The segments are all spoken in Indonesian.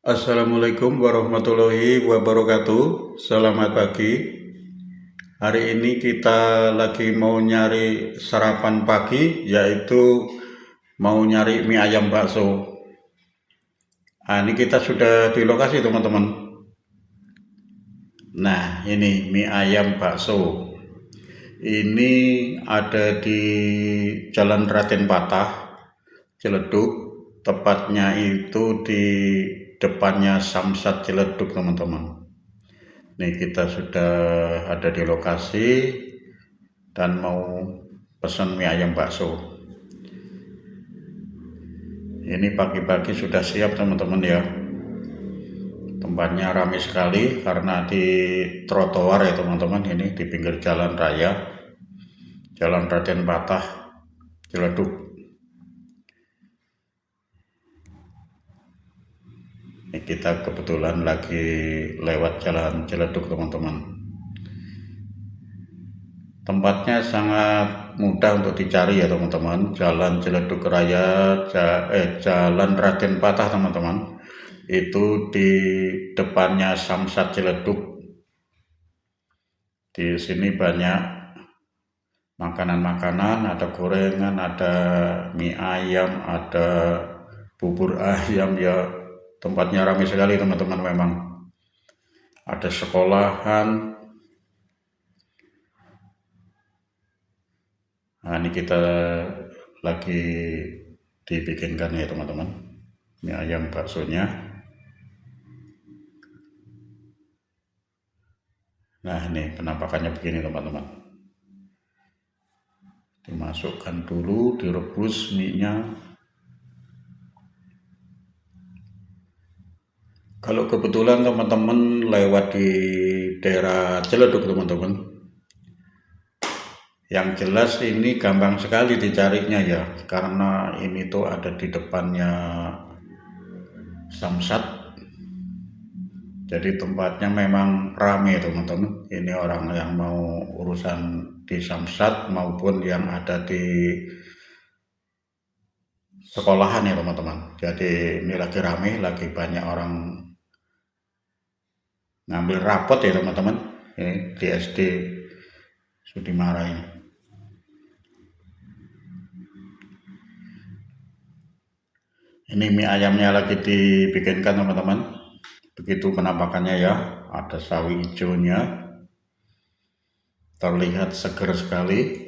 Assalamualaikum warahmatullahi wabarakatuh. Selamat pagi. Hari ini kita lagi mau nyari sarapan pagi, yaitu mau nyari mie ayam bakso. Nah, ini kita sudah di lokasi teman-teman. Nah, ini mie ayam bakso. Ini ada di Jalan Raden Patah, Ciledug. Tepatnya itu di depannya Samsat Ciledug, teman-teman. Nih kita sudah ada di lokasi dan mau pesan mie ayam bakso. Ini pagi-pagi sudah siap teman-teman ya. Tempatnya ramai sekali karena di trotoar ya teman-teman, ini di pinggir jalan raya, Jalan Raden Patah, Ciledug. Ini kita kebetulan lagi lewat jalan Ciledug teman-teman. Tempatnya sangat mudah untuk dicari ya teman-teman. Jalan Ciledug Raya, Jalan Raden Patah teman-teman. Itu di depannya Samsat Ciledug. Di sini banyak makanan-makanan, ada gorengan, ada mie ayam, ada bubur ayam ya. Tempatnya ramai sekali teman-teman memang. Ada sekolahan. Nah, ini kita lagi dibikinkan ya teman-teman, mie ayam baksonya. Nah, ini penampakannya begini teman-teman. Dimasukkan dulu, direbus mie-nya. Kalau kebetulan teman-teman lewat di daerah Ciledug teman-teman, yang jelas ini gampang sekali dicarinya ya, karena ini tuh ada di depannya Samsat. Jadi tempatnya memang ramai teman-teman. Ini orang yang mau urusan di Samsat maupun yang ada di sekolahan ya teman-teman. Jadi ini lagi ramai, lagi banyak orang ngambil rapot ya teman-teman. Ini di SD Sudimara ini. Ini mie ayamnya lagi dibikinkan teman-teman. Begitu penampakannya ya. Ada sawi hijaunya. Terlihat seger sekali.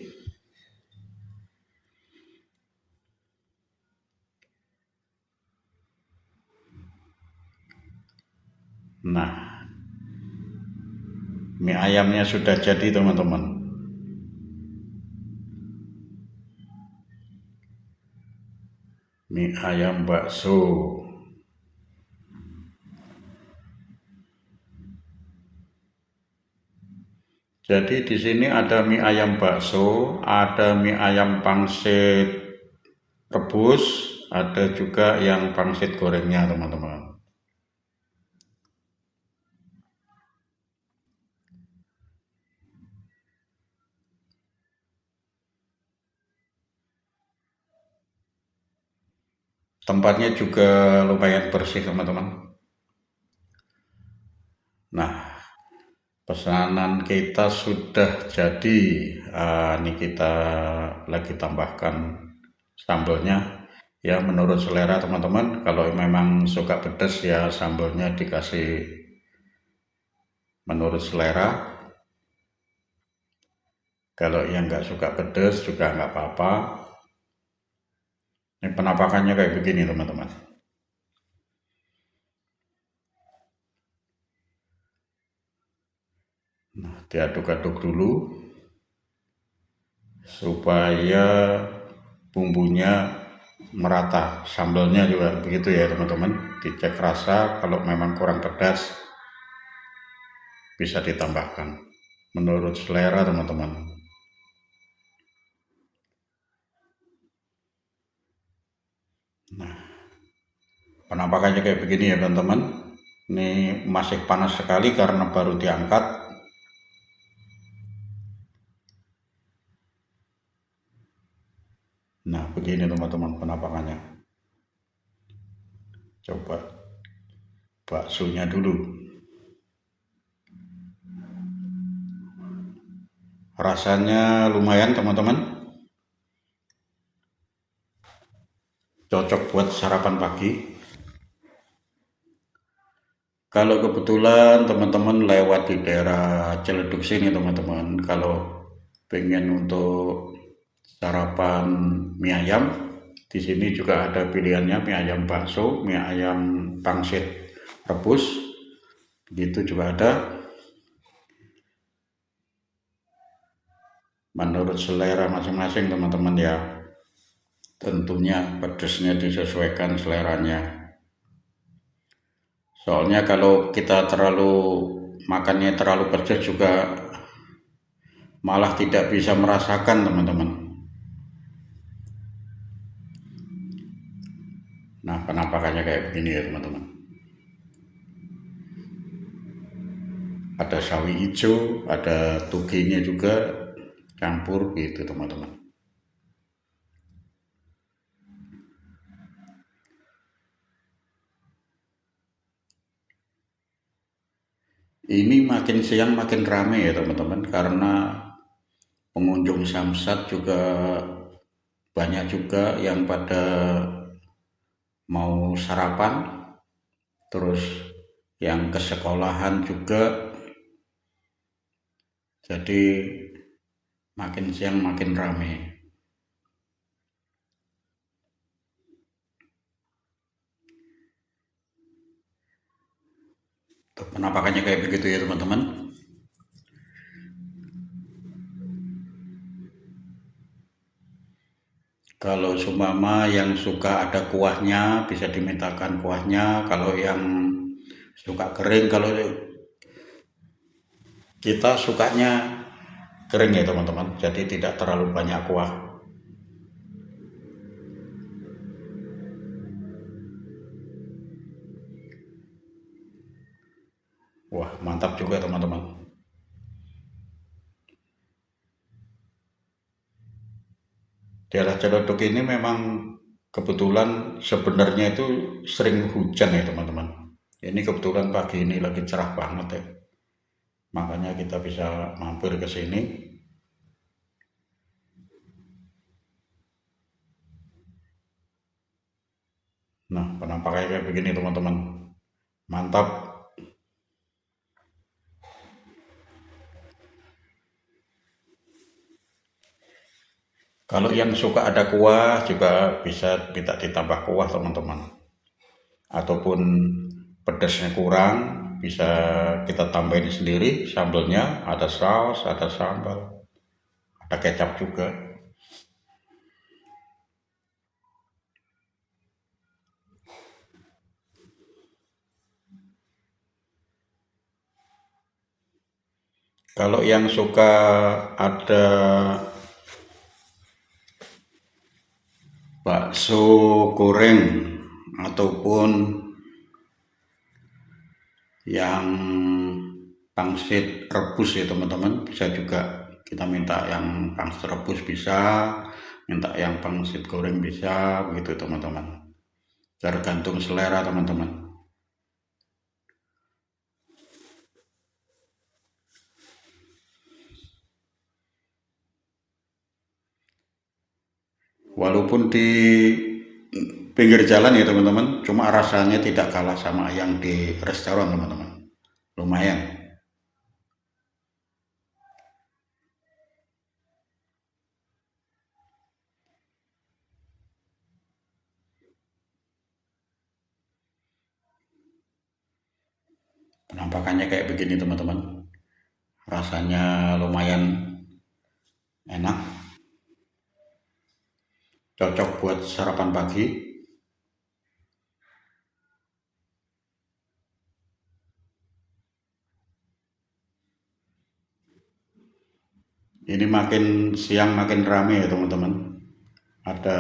Nah, mie ayamnya sudah jadi teman-teman. Mie ayam bakso. Jadi di sini ada mie ayam bakso, ada mie ayam pangsit rebus, ada juga yang pangsit gorengnya teman-teman. Tempatnya juga lumayan bersih teman-teman. Nah, pesanan kita sudah jadi. Ini kita lagi tambahkan sambelnya. Ya menurut selera teman-teman. Kalau memang suka pedas ya sambelnya dikasih menurut selera. Kalau yang nggak suka pedas juga nggak apa-apa. Ini penampakannya kayak begini teman-teman. Nah, diaduk-aduk dulu supaya bumbunya merata. Sambelnya juga begitu ya teman-teman. Dicek rasa, kalau memang kurang pedas bisa ditambahkan menurut selera teman-teman. Nah, penampakannya kayak begini ya teman-teman. Ini masih panas sekali karena baru diangkat. Nah, begini teman-teman penampakannya. Coba baksonya dulu. Rasanya lumayan teman-teman, cocok buat sarapan pagi. Kalau kebetulan teman-teman lewat di daerah Ciledug sini teman-teman, kalau pengen untuk sarapan mie ayam, di sini juga ada pilihannya mie ayam bakso, mie ayam pangsit rebus, begitu juga ada. Menurut selera masing-masing teman-teman ya, tentunya pedasnya disesuaikan seleranya. Soalnya kalau kita makannya terlalu pedas juga malah tidak bisa merasakan teman-teman. Nah, penampakannya kayak begini ya teman-teman. Ada sawi hijau, ada tugenya juga campur gitu teman-teman. Ini makin siang makin rame ya teman-teman, karena pengunjung Samsat juga banyak juga yang pada mau sarapan, terus yang ke sekolahan juga, jadi makin siang makin rame. Tuh, penampakannya kayak begitu ya teman-teman. Kalau seumpama yang suka ada kuahnya bisa dimintakan kuahnya, kalau yang suka kering, kalau kita sukanya kering ya teman-teman, jadi tidak terlalu banyak kuah. Wah, mantap juga teman-teman. Daerah Ciledug ini memang kebetulan sebenarnya itu sering hujan ya teman-teman. Ini kebetulan pagi ini lagi cerah banget ya. Makanya kita bisa mampir ke sini. Nah, penampakannya kayak begini teman-teman. Mantap. Kalau yang suka ada kuah juga bisa minta ditambah kuah teman-teman. Ataupun pedasnya kurang, bisa kita tambahin sendiri sambelnya, ada saus, ada sambal, ada kecap juga. Kalau yang suka ada bakso goreng ataupun yang pangsit rebus ya teman-teman, bisa juga kita minta yang pangsit rebus, bisa minta yang pangsit goreng, bisa begitu teman-teman, tergantung selera teman-teman. Walaupun di pinggir jalan ya teman-teman, cuma rasanya tidak kalah sama yang di restoran teman-teman, lumayan. Penampakannya kayak begini teman-teman, rasanya lumayan enak, cocok buat sarapan pagi. Ini makin siang makin rame ya teman-teman, ada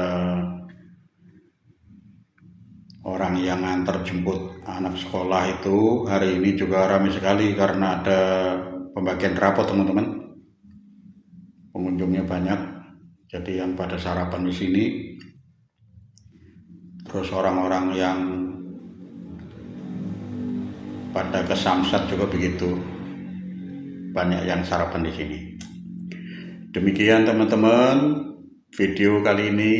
orang yang nganter jemput anak sekolah itu hari ini juga ramai sekali karena ada pembagian rapot teman-teman, pengunjungnya banyak, jadi yang pada sarapan di sini. Terus orang-orang yang pada ke Samsat juga begitu. Banyak yang sarapan di sini. Demikian teman-teman video kali ini.